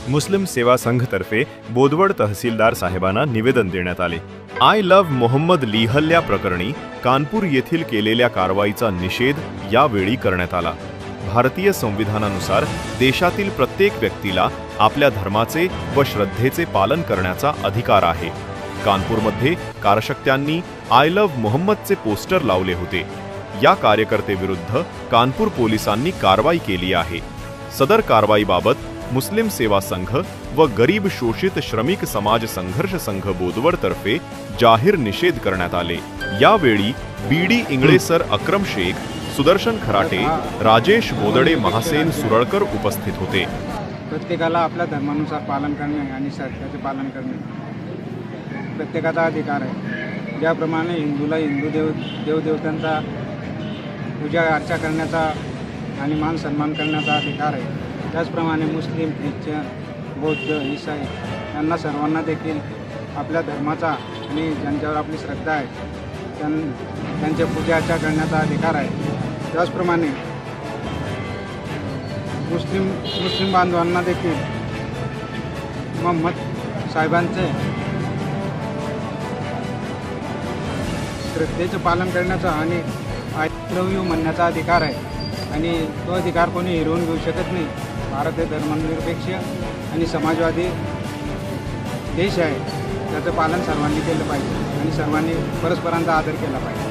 मुस्लिम सेवा संघ तर्फे बोदवड तहसीलदार साहेबांना निवेदन देण्यात आले। आय लव्ह मोहम्मद लिहल्ल्या प्रकरणी कानपूर येथील केलेल्या कारवाईचा निषेध यावेळी करण्यात आला। भारतीय संविधानानुसार देशातील प्रत्येक व्यक्तीला आपल्या धर्माचे व श्रद्धेचे पालन करण्याचा अधिकार आहे। कानपूरमध्ये कारशक्त्यांनी आय लव्ह मोहम्मदचे पोस्टर लावले होते। या कार्यकर्तेविरुद्ध कानपूर पोलिसांनी कारवाई केली आहे। सदर कारवाईबाबत मुस्लिम सेवा संघ व गरीब शोषित श्रमिक समाज संघर्ष संघ बोदवड तर्फे जाहीर निषेध करण्यात आले। यावेळी बीडी इंगळे सर, अक्रम शेख, सुदर्शन खराटे, राजेश बोदडे, महासेन सुरळकर उपस्थित होते। प्रत्येकाला आपल्या धर्मानुसार पालन करणे आणि श्रद्धेचे पालन करणे प्रत्येकाचा अधिकार आहे। ज्याप्रमाणे हिंदूला हिंदू देवदेवतांचा पूजा अर्चा करण्याचा आणि मान सन्मान करण्याचा अधिकार आहे, त्याचप्रमाणे मुस्लिम, ख्रिश्चन, बौद्ध, ईसाई यांना सर्वांना देखील आपल्या धर्माचा आणि ज्यांच्यावर आपली श्रद्धा आहे त्यांच्या पूजा अर्चा करण्याचा अधिकार आहे। त्याचप्रमाणे मुस्लिम बांधवांना देखील मोहम्मद साहेबांचे श्रद्धेचं पालन करण्याचा आणि आय लव्ह यू म्हणण्याचा अधिकार आहे आणि तो अधिकार कोणी हिरवून घेऊ शकत नाही। भारत हे धर्मनिरपेक्ष आणि समाजवादी देश आहे, त्याचं पालन सर्वांनी केलं पाहिजे आणि सर्वांनी परस्परांचा आदर केला पाहिजे।